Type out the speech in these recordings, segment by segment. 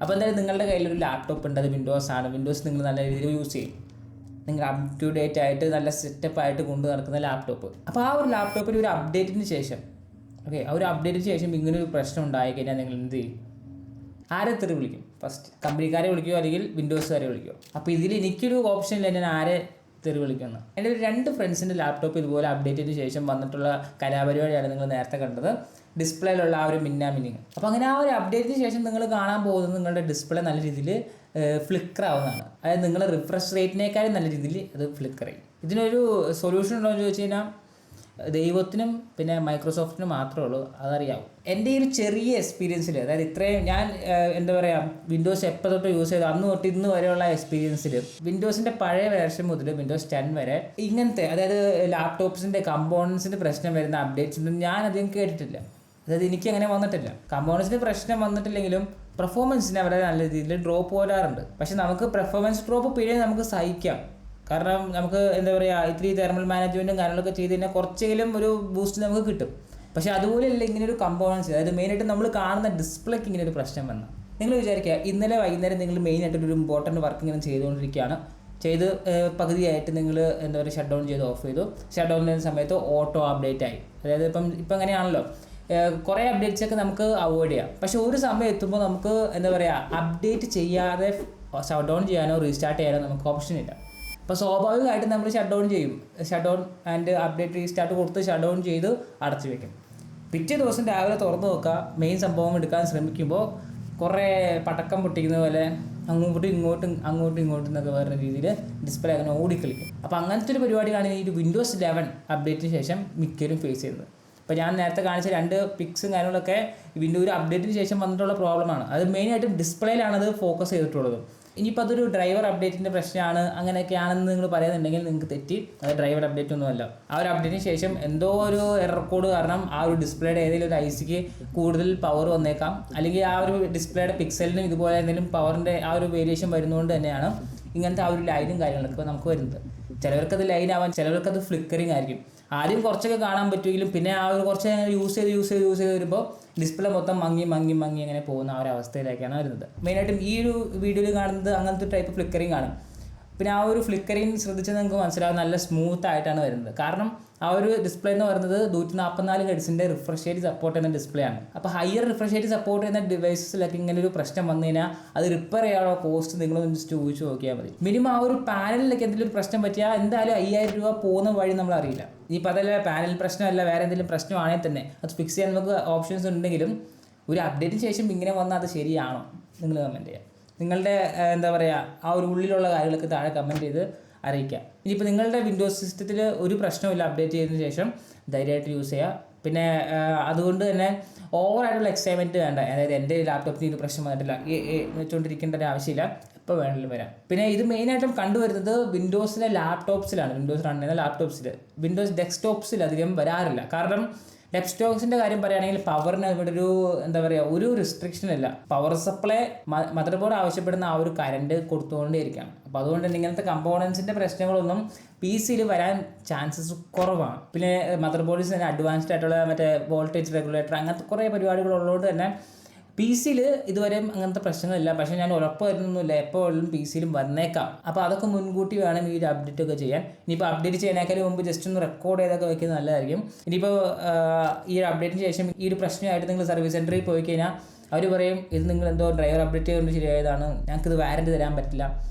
അപ്പോൾ എന്തായാലും നിങ്ങളുടെ കയ്യിലൊരു ലാപ്ടോപ്പ് ഉണ്ട്, അത് വിൻഡോസ് ആണ്. വിൻഡോസ് നിങ്ങൾ നല്ല രീതിയിൽ യൂസ് ചെയ്യും, നിങ്ങൾ അപ് ടു ഡേറ്റ് ആയിട്ട് നല്ല സെറ്റപ്പ് ആയിട്ട് കൊണ്ടു നടക്കുന്ന ലാപ്ടോപ്പ്. അപ്പോൾ ആ ഒരു ലാപ്ടോപ്പിൽ ഒരു അപ്ഡേറ്റിന് ശേഷം ആ ഒരു അപ്ഡേറ്റിന് ശേഷം ഇങ്ങനെ ഒരു പ്രശ്നം ഉണ്ടായി കഴിഞ്ഞാൽ നിങ്ങൾ എന്ത് ചെയ്യും? ആരെ തെറി വിളിക്കും? ഫസ്റ്റ് കമ്പനിക്കാരെ വിളിക്കുമോ അല്ലെങ്കിൽ വിൻഡോസുകാരെ വിളിക്കുമോ? അപ്പോൾ ഇതിൽ എനിക്കൊരു ഓപ്ഷൻ ഇല്ല ഞാൻ ആരെ തെറി വിളിക്കുന്നത്. എൻ്റെ ഒരു 2 ഫ്രണ്ട്സിൻ്റെ ലാപ്ടോപ്പ് ഇതുപോലെ അപ്ഡേറ്റിന് ശേഷം വന്നിട്ടുള്ള കലാപരിപാടിയാണ് നിങ്ങൾ നേരത്തെ കണ്ടത്, ഡിസ്പ്ലേയിലുള്ള ആ ഒരു മിന്നിങ്. അപ്പോൾ അങ്ങനെ ആ ഒരു അപ്ഡേറ്റിന് ശേഷം നിങ്ങൾ കാണാൻ പോകുന്നത് നിങ്ങളുടെ ഡിസ്പ്ലേ നല്ല രീതിയിൽ ഫ്ലിക്കർ ആവുന്നതാണ്. അതായത് നിങ്ങളുടെ റിഫ്രഷ് റേറ്റിനേക്കാളും നല്ല രീതിയിൽ അത് ഫ്ലിക്കർ ചെയ്യും. ഇതിനൊരു സൊല്യൂഷൻ ഉണ്ടോ എന്ന് ചോദിച്ചു കഴിഞ്ഞാൽ ദൈവത്തിനും പിന്നെ മൈക്രോസോഫ്റ്റിനും മാത്രമേ ഉള്ളൂ അതറിയാവും. എൻ്റെ ഈ ഒരു ചെറിയ എക്സ്പീരിയൻസിൽ, അതായത് ഇത്രയും ഞാൻ എന്താ പറയുക വിൻഡോസ് എപ്പോൾ തൊട്ട് യൂസ് ചെയ്തു അന്ന് തൊട്ട് ഇന്ന് വരെയുള്ള എക്സ്പീരിയൻസിൽ വിൻഡോസിൻ്റെ പഴയ വേർഷൻ മുതൽ വിൻഡോസ് 10 വരെ ഇങ്ങനത്തെ അതായത് ലാപ്ടോപ്സിൻ്റെ കമ്പോണൻസിൻ്റെ പ്രശ്നം വരുന്ന അപ്ഡേറ്റ്സ് ഒന്നും ഞാൻ അധികം കേട്ടിട്ടില്ല. അതായത് എനിക്ക് അങ്ങനെ വന്നിട്ടില്ല. കമ്പോണൻസിന് പ്രശ്നം വന്നിട്ടില്ലെങ്കിലും പെർഫോമൻസിന് അവരെ നല്ല രീതിയിൽ ഡ്രോപ്പ് വരാറുണ്ട്. പക്ഷെ നമുക്ക് പെർഫോമൻസ് ഡ്രോപ്പ് പിന്നെ നമുക്ക് സഹിക്കാം. കാരണം നമുക്ക് എന്താ പറയുക ഇത്തിരി തെർമൽ മാനേജ്മെൻറ്റും കാര്യങ്ങളൊക്കെ ചെയ്ത് കഴിഞ്ഞാൽ കുറച്ചെങ്കിലും ഒരു ബൂസ്റ്റ് നമുക്ക് കിട്ടും. പക്ഷേ അതുപോലെയല്ല ഇങ്ങനെ ഒരു കമ്പോണൻസ്, അതായത് മെയിനായിട്ട് നമ്മൾ കാണുന്ന ഡിസ്പ്ലേക്ക് ഇങ്ങനെ ഒരു പ്രശ്നം വന്നു. നിങ്ങൾ വിചാരിക്കുക ഇന്നലെ വൈകുന്നേരം നിങ്ങൾ മെയിനായിട്ടൊരു ഇമ്പോർട്ടൻറ്റ് വർക്ക് ഇങ്ങനെ ചെയ്തുകൊണ്ടിരിക്കുകയാണ്, ചെയ്ത് പകുതിയായിട്ട് നിങ്ങൾ എന്താ പറയുക ഷട്ട് ഡൗൺ ചെയ്ത് ഓഫ് ചെയ്തു. ഷട്ട് ഡൗൺ ചെയ്യുന്ന സമയത്ത് ഓട്ടോ അപ്ഡേറ്റ് ആയി. അതായത് ഇപ്പം അങ്ങനെയാണല്ലോ കുറേ അപ്ഡേറ്റ്സ് ഒക്കെ നമുക്ക് അവോയ്ഡ് ചെയ്യാം. പക്ഷേ ഒരു സമയം എത്തുമ്പോൾ നമുക്ക് എന്താ പറയുക അപ്ഡേറ്റ് ചെയ്യാതെ ഷട്ട് ഡൗൺ ചെയ്യാനോ റീസ്റ്റാർട്ട് ചെയ്യാനോ നമുക്ക് ഓപ്ഷൻ ഇല്ല. അപ്പോൾ സ്വാഭാവികമായിട്ട് നമ്മൾ ഷട്ട് ഡൗൺ ചെയ്യും, shut down and update restart കൊടുത്ത് ഷട്ട് ഡൗൺ ചെയ്ത് അടച്ചു വയ്ക്കും. പിറ്റേ ദിവസം രാവിലെ തുറന്ന് നോക്കുക, മെയിൻ സംഭവം എടുക്കാൻ ശ്രമിക്കുമ്പോൾ കുറേ പടക്കം പൊട്ടിക്കുന്ന പോലെ അങ്ങോട്ടും ഇങ്ങോട്ടും എന്നൊക്കെ പറയുന്ന രീതിയിൽ ഡിസ്പ്ലേ അങ്ങനെ ഓടിക്കളിക്കും. അപ്പോൾ അങ്ങനത്തെ ഒരു പരിപാടിയാണ് ഈ വിൻഡോസ് 11 അപ്ഡേറ്റിന് ശേഷം മിക്കവരും ഫേസ് ചെയ്യുന്നത്. ഇപ്പോൾ ഞാൻ നേരത്തെ കാണിച്ച 2 പിക്സും കാര്യങ്ങളൊക്കെ ഒരു അപ്ഡേറ്റിന് ശേഷം വന്നിട്ടുള്ള പ്രോബ്ലമാണ്. അത് മെയിനായിട്ടും ഡിസ്പ്ലേയിലാണത് ഫോക്കസ് ചെയ്തിട്ടുള്ളത്. ഇനിയിപ്പോൾ അതൊരു ഡ്രൈവർ അപ്ഡേറ്റിൻ്റെ പ്രശ്നമാണ് അങ്ങനെയൊക്കെയാണെന്ന് നിങ്ങൾ പറയുന്നുണ്ടെങ്കിൽ നിങ്ങൾക്ക് തെറ്റി. അത് ഡ്രൈവർ അപ്ഡേറ്റ് ഒന്നുമല്ല. ആ ഒരു അപ്ഡേറ്റിന് ശേഷം എന്തോ ഒരു എറർ കോഡ് കാരണം ആ ഒരു ഡിസ്പ്ലേയുടെ ഏതെങ്കിലും ഒരു ഐസിക്ക് കൂടുതൽ പവർ വന്നേക്കാം, അല്ലെങ്കിൽ ആ ഒരു ഡിസ്പ്ലേയുടെ പിക്സലിനും ഇതുപോലെ എന്തെങ്കിലും പവറിൻ്റെ ആ ഒരു വേരിയേഷൻ വരുന്നതുകൊണ്ട് തന്നെയാണ് ഇങ്ങനത്തെ ആ ഒരു ലൈനും കാര്യങ്ങളൊക്കെ നമുക്ക് വരുന്നത്. ചിലവർക്കത് ലൈൻ ആവാൻ, ചിലവർക്കത് ഫ്ലിക്കറിങ് ആയിരിക്കും. ആദ്യം കുറച്ചൊക്കെ കാണാൻ പറ്റുമെങ്കിലും പിന്നെ ആ ഒരു കുറച്ച് യൂസ് ചെയ്ത് വരുമ്പോൾ ഡിസ്പ്ലേ മൊത്തം മങ്ങി അങ്ങനെ പോകുന്ന ആ ഒരു അവസ്ഥയിലേക്കാണ് വരുന്നത്. മെയിനായിട്ടും ഈ ഒരു വീഡിയോയിൽ കാണുന്നത് അങ്ങനത്തെ ടൈപ്പ് ഫ്ലിക്കറിങ് ആണ്. പിന്നെ ആ ഒരു ഫ്ലിക്കറിങ് ശ്രദ്ധിച്ചാൽ നിങ്ങൾക്ക് മനസ്സിലാവും നല്ല സ്മൂത്ത് ആയിട്ടാണ് വരുന്നത്. കാരണം ആ ഒരു ഡിസ്പ്ലേ എന്ന് പറയുന്നത് 144 ഹെർട്സിൻ്റെ റിഫ്രഷ് റേറ്റ് സപ്പോർട്ട് ചെയ്യുന്ന ഡിസ്പ്ലേ ആണ്. അപ്പോൾ ഹയർ റിഫ്രഷ് റേറ്റ് സപ്പോർട്ട് ചെയ്യുന്ന ഡിവൈസസിലൊക്കെ ഇങ്ങനെ ഒരു പ്രശ്നം വന്നു കഴിഞ്ഞാൽ അത് റിപ്പയർ ചെയ്യാനുള്ള കോസ്റ്റ് നിങ്ങളൊന്ന് ജസ്റ്റ് ഊഹിച്ച് നോക്കിയാൽ മതി. മിനിമം ആ ഒരു പാനലിലൊക്കെ എന്തെങ്കിലും ഒരു പ്രശ്നം പറ്റിയാൽ എന്തായാലും 5000 രൂപ പോകുന്ന വഴി നമ്മൾ അറിയില്ല. ഇനിയിപ്പോൾ അതല്ല പാനൽ പ്രശ്നമല്ല വേറെ എന്തെങ്കിലും പ്രശ്നമാണെങ്കിൽ തന്നെ അത് ഫിക്സ് ചെയ്യാൻ നമുക്ക് ഓപ്ഷൻസ് ഉണ്ടെങ്കിലും ഒരു അപ്ഡേറ്റിന് ശേഷം ഇങ്ങനെ വന്നാൽ അത് ശരിയാണോ നിങ്ങൾ കമൻറ്റ് ചെയ്യുക. നിങ്ങളുടെ എന്താ പറയുക ആ ഒരു ഉള്ളിലുള്ള കാര്യങ്ങളൊക്കെ താഴെ കമൻറ്റ് ചെയ്ത് അറിയിക്കുക. ഇനിയിപ്പോൾ നിങ്ങളുടെ വിൻഡോസ് സിസ്റ്റത്തിൽ ഒരു പ്രശ്നമില്ല അപ്ഡേറ്റ് ചെയ്തതിന് ശേഷം ധൈര്യമായിട്ട് യൂസ് ചെയ്യുക. പിന്നെ അതുകൊണ്ട് തന്നെ ഓവറായിട്ടുള്ള എക്സൈറ്റ്മെൻറ്റ് വേണ്ട. അതായത് എൻ്റെ ലാപ്ടോപ്പിന് ഇത് പ്രശ്നം വന്നിട്ടില്ല വെച്ചുകൊണ്ടിരിക്കേണ്ട ഒരു ആവശ്യമില്ല, എപ്പോൾ വേണമെങ്കിലും വരാം. പിന്നെ ഇത് മെയിനായിട്ടും കണ്ടുവരുന്നത് വിൻഡോസിലെ ലാപ്ടോപ്സിലാണ്. വിൻഡോസ് റൺ ചെയ്യുന്ന ലാപ്ടോപ്സിൽ, വിൻഡോസ് ഡെസ്ക്ടോപ്സിൽ അധികം വരാറില്ല. കാരണം ഡെസ്ക്ടോപ്സിൻ്റെ കാര്യം പറയുകയാണെങ്കിൽ പവറിന് ഇവിടെ ഒരു എന്താ പറയുക ഒരു റിസ്ട്രിക്ഷൻ ഇല്ല. പവർ സപ്ലൈ മദർ ബോർഡ് ആവശ്യപ്പെടുന്ന ആ ഒരു കറണ്ട് കൊടുത്തുകൊണ്ടേയിരിക്കുകയാണ്. അപ്പോൾ അതുകൊണ്ട് തന്നെ ഇങ്ങനത്തെ കമ്പോണൻസിൻ്റെ പ്രശ്നങ്ങളൊന്നും പി സിയിൽ വരാൻ ചാൻസസ് കുറവാണ്. പിന്നെ മദർ ബോർഡിൽ തന്നെ അഡ്വാൻസ്ഡ് ആയിട്ടുള്ള മറ്റേ വോൾട്ടേജ് റെഗുലേറ്റർ അങ്ങനത്തെ കുറേ പരിപാടികളുള്ളതുകൊണ്ട് തന്നെ പി സിയിൽ ഇതുവരെയും അങ്ങനത്തെ പ്രശ്നങ്ങളില്ല. പക്ഷേ ഞാൻ ഉറപ്പ് വരുന്നൊന്നുമില്ല, എപ്പോഴും പി സിയിലും വന്നേക്കാം. അപ്പോൾ അതൊക്കെ മുൻകൂട്ടി വേണം ഈ ഒരു അപ്ഡേറ്റ് ഒക്കെ ചെയ്യാൻ. ഇനിയിപ്പോൾ അപ്ഡേറ്റ് ചെയ്യാനേക്കാളും മുമ്പ് ജസ്റ്റ് ഒന്ന് റെക്കോർഡ് ചെയ്തൊക്കെ വയ്ക്കുന്നത് നല്ലതായിരിക്കും. ഇനിയിപ്പോൾ ഈ ഒരു അപ്ഡേറ്റിന് ശേഷം ഈ ഒരു പ്രശ്നമായിട്ട് നിങ്ങൾ സർവീസ് സെൻറ്ററിൽ പോയി കഴിഞ്ഞാൽ അവർ പറയും ഇത് നിങ്ങൾ എന്തോ ഡ്രൈവർ അപ്ഡേറ്റ് ചെയ്തുകൊണ്ട് ശരിയായതാണ്, ഞങ്ങൾക്കിത് വാറൻറ്റി തരാൻ പറ്റില്ല.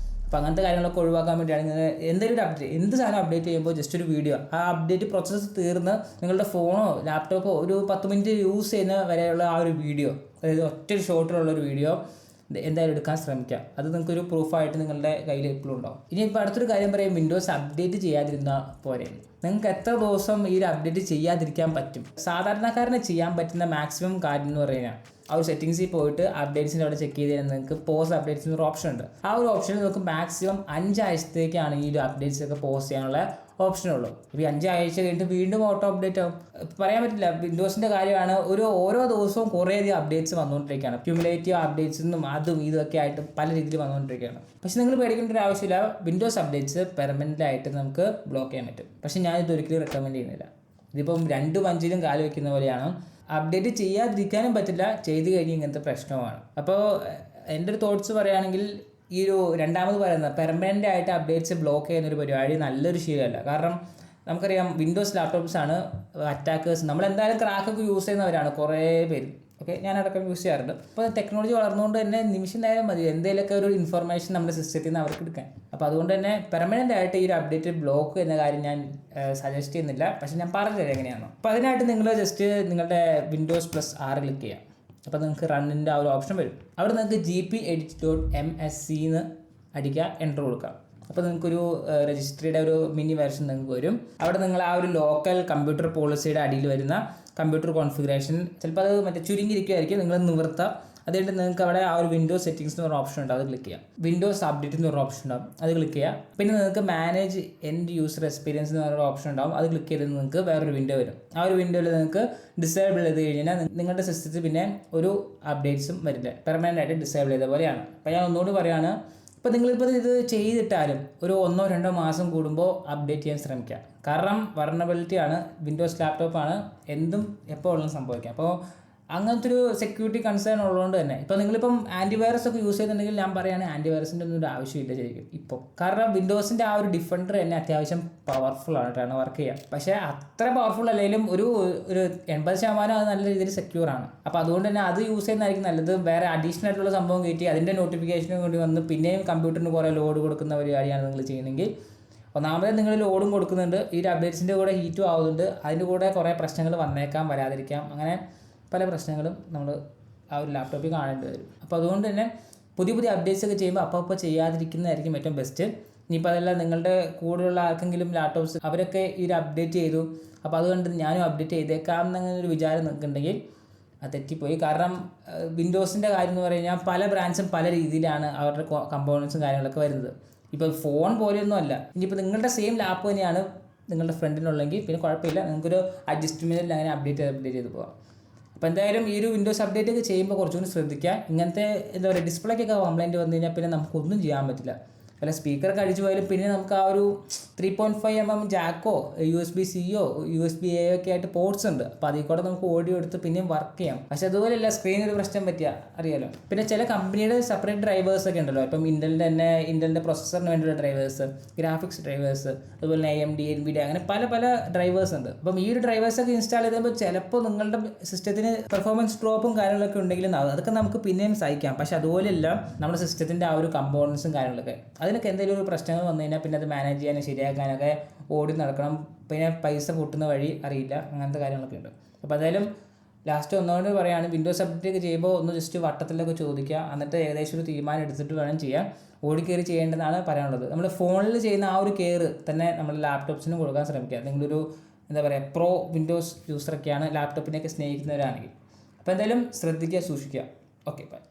അപ്പോൾ അങ്ങനത്തെ കാര്യങ്ങളൊക്കെ ഒഴിവാക്കാൻ വേണ്ടിയാണ് എന്തെങ്കിലും ഒരു അപ്ഡേറ്റ് എന്ത് സാധനം അപ്ഡേറ്റ് ചെയ്യുമ്പോൾ ജസ്റ്റ് ഒരു വീഡിയോ ആ അപ്ഡേറ്റ് പ്രോസസ്സ് തീർന്ന് നിങ്ങളുടെ ഫോണോ ലാപ്ടോപ്പോ ഒരു 10 മിനിറ്റ് യൂസ് ചെയ്യുന്ന വരെയുള്ള ആ ഒരു വീഡിയോ, അതായത് ഒറ്റ ഷോട്ടിലുള്ളൊരു വീഡിയോ എന്തായാലും എടുക്കാൻ ശ്രമിക്കുക. അത് നിങ്ങൾക്കൊരു പ്രൂഫായിട്ട് നിങ്ങളുടെ കയ്യിൽ എപ്പോഴും ഉണ്ടാവും. ഇനിയിപ്പോൾ അടുത്തൊരു കാര്യം പറയാം, വിൻഡോസ് അപ്ഡേറ്റ് ചെയ്യാതിരുന്നാൽ പോരെ. നിങ്ങൾക്ക് എത്ര ദിവസം ഈ ഒരു അപ്ഡേറ്റ് ചെയ്യാതിരിക്കാൻ പറ്റും? സാധാരണക്കാരനെ ചെയ്യാൻ പറ്റുന്ന മാക്സിമം കാര്യം എന്ന് പറഞ്ഞാൽ ആ ഒരു സെറ്റിങ്സിൽ പോയിട്ട് അപ്ഡേറ്റ്സിൻ്റെ അവിടെ ചെക്ക് ചെയ്ത് കഴിഞ്ഞാൽ നിങ്ങൾക്ക് പോസ് അപ്ഡേറ്റ്സിന് ഒരു ഓപ്ഷൻ ഉണ്ട്. ആ ഒരു ഓപ്ഷനിൽ നിങ്ങൾക്ക് മാക്സിമം 5 ആഴ്ചത്തേക്കാണ് ഈ ഒരു അപ്ഡേറ്റ്സ് ഒക്കെ പോസ് ചെയ്യാനുള്ള ഓപ്ഷനുള്ളൂ. ഇപ്പോൾ 5 ആഴ്ച കഴിഞ്ഞിട്ട് വീണ്ടും ഓട്ടോ അപ്ഡേറ്റ് ആവും. പറയാൻ പറ്റില്ല. വിൻഡോസിൻ്റെ കാര്യമാണ്, ഓരോ ദിവസവും കുറേയധികം അപ്ഡേറ്റ്സ് വന്നുകൊണ്ടിരിക്കുകയാണ്. ക്യുമുലേറ്റീവ് അപ്ഡേറ്റ്സും അതും ഇതൊക്കെ ആയിട്ട് പല രീതിയിൽ വന്നുകൊണ്ടിരിക്കുകയാണ്. പക്ഷേ നിങ്ങൾ പേടിക്കേണ്ട ഒരു ആവശ്യമില്ല. വിൻഡോസ് അപ്ഡേറ്റ്സ് പെർമനൻ്റ് ആയിട്ട് നമുക്ക് ബ്ലോക്ക് ചെയ്യാൻ പറ്റും. പക്ഷേ ഞാനിത് ഒരിക്കലും റെക്കമെൻഡ് ചെയ്യുന്നില്ല. ഇതിപ്പം 2 പഞ്ചിലും കാല് വയ്ക്കുന്ന പോലെയാണ്. അപ്ഡേറ്റ് ചെയ്യാതിരിക്കാനും പറ്റില്ല, ചെയ്ത് കഴിഞ്ഞ് ഇങ്ങനത്തെ പ്രശ്നമാണ്. അപ്പോൾ എൻ്റെ ഒരു തോട്ട്സ് പറയുകയാണെങ്കിൽ ഈ ഒരു രണ്ടാമത് പറയുന്നത് പെർമനൻ്റ് ആയിട്ട് അപ്ഡേറ്റ്സ് ബ്ലോക്ക് ചെയ്യുന്നൊരു പരിപാടി നല്ലൊരു ശീലമല്ല. കാരണം നമുക്കറിയാം വിൻഡോസ് ലാപ്ടോപ്സ് ആണ് അറ്റാക്കേഴ്സ്. നമ്മളെന്തായാലും ക്രാക്കൊക്കെ യൂസ് ചെയ്യുന്നവരാണ് കുറേ പേര്. ഓക്കെ, ഞാൻ അടക്കം യൂസ് ചെയ്യാറുണ്ട്. അപ്പോൾ ടെക്നോളജി വളർന്നുകൊണ്ട് തന്നെ നിമിഷം നേരം മതി എന്തെങ്കിലുമൊക്കെ ഒരു ഇൻഫർമേഷൻ നമ്മുടെ സിസ്റ്റത്തിൽ നിന്ന് അവർക്ക് എടുക്കാൻ. അപ്പോൾ അതുകൊണ്ട് തന്നെ പെർമനൻ്റ് ആയിട്ട് ഈ ഒരു അപ്ഡേറ്റ് ബ്ലോക്ക് എന്ന കാര്യം ഞാൻ സജസ്റ്റ് ചെയ്യുന്നില്ല. പക്ഷേ ഞാൻ പറഞ്ഞുതരാം എങ്ങനെയാണ്. അപ്പോൾ അതിനായിട്ട് നിങ്ങൾ ജസ്റ്റ് നിങ്ങളുടെ വിൻഡോസ് +R ക്ലിക്ക് ചെയ്യാം. അപ്പോൾ നിങ്ങൾക്ക് റണ്ണിൻ്റെ ആ ഒരു ഓപ്ഷൻ വരും. അവിടെ നിങ്ങൾക്ക് gpedit.msc എന്ന് അടിക്കുക, എൻ്റർ കൊടുക്കുക. അപ്പോൾ നിങ്ങൾക്കൊരു രജിസ്ട്രിയുടെ ഒരു മിനി വെർഷൻ നിങ്ങൾക്ക് വരും. അവിടെ നിങ്ങൾ ആ ഒരു ലോക്കൽ കമ്പ്യൂട്ടർ പോളിസിയുടെ അടിയിൽ വരുന്ന കമ്പ്യൂട്ടർ കോൺഫിഗറേഷൻ ചിലപ്പോൾ അത് മറ്റേ ചുരുങ്ങിയിരിക്കുമായിരിക്കും, നിങ്ങൾ നിവർത്തുക. അതുകൊണ്ട് നിങ്ങൾക്ക് അവിടെ ആ ഒരു വിൻഡോസ് സെറ്റിംഗ്സ് എന്ന് പറഞ്ഞ ഓപ്ഷൻ ഉണ്ട്, അത് ക്ലിക്ക് ചെയ്യാം. വിൻഡോസ് അപ്ഡേറ്റ് എന്ന് പറഞ്ഞ ഓപ്ഷൻ ഉണ്ടാവും, അത് ക്ലിക്ക് ചെയ്യുക. പിന്നെ നിങ്ങൾക്ക് മാനേജ് എൻഡ് യൂസർ എക്സ്പീരിയൻസ് എന്ന് പറഞ്ഞ ഓപ്ഷൻ ഉണ്ടാവും, അത് ക്ലിക്ക് ചെയ്ത് നിങ്ങൾക്ക് വേറൊരു വിൻഡോ വരും. ആ ഒരു വിൻഡോയിൽ നിങ്ങൾക്ക് ഡിസേബിൾ ചെയ്ത് കഴിഞ്ഞാൽ നിങ്ങളുടെ സിസ്റ്റത്തിൽ പിന്നെ ഒരു അപ്ഡേറ്റ്സും വരില്ല, പെർമനൻ്റ് ആയിട്ട് ഡിസേബിൾ ചെയ്ത പോലെയാണ്. അപ്പോൾ ഞാൻ ഒന്നുകൂടി പറയുകയാണ്, ഇപ്പോൾ നിങ്ങളിപ്പോൾ ഇത് ചെയ്തിട്ടാലും ഒരു 1-2 മാസം കൂടുമ്പോൾ അപ്ഡേറ്റ് ചെയ്യാൻ ശ്രമിക്കുക. കാരണം വൾനറബിലിറ്റി ആണ്, വിൻഡോസ് ലാപ്ടോപ്പാണ്, എന്തും എപ്പോൾ ഉള്ളതും സംഭവിക്കാം. അപ്പോൾ അങ്ങനത്തെ ഒരു സെക്യൂരിറ്റി കൺസേൺ ഉള്ളതുകൊണ്ട് തന്നെ ഇപ്പോൾ നിങ്ങളിപ്പം ആൻറ്റിവൈറസ് ഒക്കെ യൂസ് ചെയ്യുന്നുണ്ടെങ്കിൽ ഞാൻ പറയുകയാണെങ്കിൽ ആൻറ്റിവൈറസിൻ്റെ ഒന്നും ഒരു ആവശ്യമില്ല ശരിക്കും ഇപ്പോൾ. കാരണം വിൻഡോസിൻ്റെ ആ ഒരു ഡിഫൻഡർ തന്നെ അത്യാവശ്യം പവർഫുൾ ആയിട്ടാണ് വർക്ക് ചെയ്യുക. പക്ഷേ അത്ര പവർഫുൾ അല്ലെങ്കിലും ഒരു 80% അത് നല്ല രീതിയിൽ സെക്യൂർ ആണ്. അപ്പോൾ അതുകൊണ്ട് തന്നെ അത് യൂസ് ചെയ്യുന്നതായിരിക്കും നല്ലത്. വേറെ അഡീഷണൽ ആയിട്ടുള്ള സംഭവം കയറ്റി അതിൻ്റെ നോട്ടിഫിക്കേഷനും കൂടി വന്ന് പിന്നെയും കമ്പ്യൂട്ടറിന് കുറേ ലോഡ് കൊടുക്കുന്ന പരിപാടിയാണ് നിങ്ങൾ ചെയ്യുന്നതെങ്കിൽ, ഒന്നാമത് നിങ്ങൾ ലോഡും കൊടുക്കുന്നുണ്ട്, ഈ അപ്ഡേറ്റ്സിൻ്റെ കൂടെ ഹീറ്റും ആവുന്നുണ്ട്, അതിൻ്റെ കൂടെ കുറേ പ്രശ്നങ്ങൾ വന്നേക്കാം, വരാതിരിക്കാം, അങ്ങനെ പല പ്രശ്നങ്ങളും നമ്മൾ ആ ഒരു ലാപ്ടോപ്പിൽ കാണേണ്ടി വരും. അപ്പോൾ അതുകൊണ്ട് തന്നെ പുതിയ അപ്ഡേറ്റ്സ് ഒക്കെ ചെയ്യുമ്പോൾ അപ്പോൾ ചെയ്യാതിരിക്കുന്നതായിരിക്കും ഏറ്റവും ബെസ്റ്റ്. ഇനിയിപ്പോൾ അതെല്ലാം നിങ്ങളുടെ കൂടെയുള്ള ആർക്കെങ്കിലും ലാപ്ടോപ്സ് അവരൊക്കെ ഈ ഒരു അപ്ഡേറ്റ് ചെയ്തു, അപ്പോൾ അതുകൊണ്ട് ഞാനും അപ്ഡേറ്റ് ചെയ്തേക്കാം എന്നങ്ങനെ ഒരു വിചാരം നിൽക്കുന്നുണ്ടെങ്കിൽ അത് തെറ്റിപ്പോയി. കാരണം വിൻഡോസിൻ്റെ കാര്യം എന്ന് പറഞ്ഞു കഴിഞ്ഞാൽ പല ബ്രാൻഡ്സും പല രീതിയിലാണ് അവരുടെ കമ്പോണൻസും കാര്യങ്ങളൊക്കെ വരുന്നത്. ഇപ്പോൾ ഫോൺ പോലെയൊന്നും അല്ല. ഇനിയിപ്പോൾ നിങ്ങളുടെ സെയിം ലാപ്പ് തന്നെയാണ് നിങ്ങളുടെ ഫ്രണ്ടിനുള്ളെങ്കിൽ പിന്നെ കുഴപ്പമില്ല, നിങ്ങൾക്കൊരു അഡ്ജസ്റ്റ്മെൻറ്റിൽ അങ്ങനെ അപ്ഡേറ്റ് ചെയ്ത് പോകാം. അപ്പോൾ എന്തായാലും ഈ ഒരു വിൻഡോസ് അപ്ഡേറ്റ് ഒക്കെ ചെയ്യുമ്പോൾ കുറച്ചുകൂടി ശ്രദ്ധിക്കുക. ഇങ്ങനത്തെ എന്താ പറയുക, ഡിസ്പ്ലേക്കൊക്കെ കംപ്ലൈൻറ്റ് വന്നു കഴിഞ്ഞാൽ പിന്നെ നമുക്കൊന്നും ചെയ്യാൻ പറ്റില്ല. അല്ല സ്പീക്കറൊക്കെ അടിച്ചു പോയാലും പിന്നെ നമുക്ക് ആ ഒരു 3.5mm ജാക്കോ USB-Cയോ USB-A ഒക്കെ ആയിട്ട് പോർട്സ് ഉണ്ട്. അപ്പോൾ അതിൽ കൂടെ നമുക്ക് ഓഡിയോ എടുത്ത് പിന്നെയും വർക്ക് ചെയ്യാം. പക്ഷെ അതുപോലെയല്ല സ്ക്രീൻ ഒരു പ്രശ്നം പറ്റിയ അറിയാലോ. പിന്നെ ചില കമ്പനിയുടെ സെപ്പറേറ്റ് ഡ്രൈവേഴ്സ് ഒക്കെ ഉണ്ടല്ലോ. ഇപ്പം ഇന്റലിൻ്റെ പ്രൊസസ്സറിന് വേണ്ടിയുള്ള ഡ്രൈവേഴ്സ്, ഗ്രാഫിക്സ് ഡ്രൈവേഴ്സ്, അതുപോലെ AMD NVIDIA അങ്ങനെ പല ഡ്രൈവേഴ്സ് ഉണ്ട്. അപ്പം ഈ ഒരു ഡ്രൈവേഴ്സൊക്കെ ഇൻസ്റ്റാൾ ചെയ്തപ്പോൾ ചിലപ്പോൾ നിങ്ങളുടെ സിസ്റ്റത്തിന് പെർഫോമൻസ് ഡ്രോപ്പും കാര്യങ്ങളൊക്കെ ഉണ്ടെങ്കിലും അതൊക്കെ നമുക്ക് പിന്നെയും സഹിക്കാം. പക്ഷെ അതുപോലെയല്ല നമ്മുടെ സിസ്റ്റത്തിൻ്റെ ആ ഒരു കമ്പോണൻസും കാര്യങ്ങളൊക്കെ അതിനൊക്കെ എന്തെങ്കിലും ഒരു പ്രശ്നങ്ങൾ വന്നു കഴിഞ്ഞാൽ പിന്നെ അത് മാനേജ് ചെയ്യാനും ശരിയാക്കാനൊക്കെ ഓടി നടക്കണം. പിന്നെ പൈസ പൊട്ടുന്ന വഴി അറിയില്ല, അങ്ങനത്തെ കാര്യങ്ങളൊക്കെ ഉണ്ട്. അപ്പോൾ എന്തായാലും ലാസ്റ്റ് ഒന്നുകൊണ്ട് പറയുകയാണ്, വിൻഡോസ് അപ്ഡേറ്റ് ചെയ്യുമ്പോൾ ഒന്ന് ജസ്റ്റ് വട്ടത്തിലൊക്കെ ചോദിക്കുക, എന്നിട്ട് ഏകദേശം ഒരു തീരുമാനം എടുത്തിട്ട് വേണം ചെയ്യാൻ. ഓടിക്കയറി ചെയ്യേണ്ടതാണ് പറയാനുള്ളത്. നമ്മൾ ഫോണിൽ ചെയ്യുന്ന ആ ഒരു കെയർ തന്നെ നമ്മൾ ലാപ്ടോപ്സിനും കൊടുക്കാൻ ശ്രമിക്കുക. നിങ്ങളൊരു എന്താ പറയുക പ്രോ വിൻഡോസ് യൂസറൊക്കെയാണ്, ലാപ്ടോപ്പിനെയൊക്കെ സ്നേഹിക്കുന്നവരാണെങ്കിൽ. അപ്പോൾ എന്തായാലും ശ്രദ്ധിക്കുക, സൂക്ഷിക്കുക. Okay, by.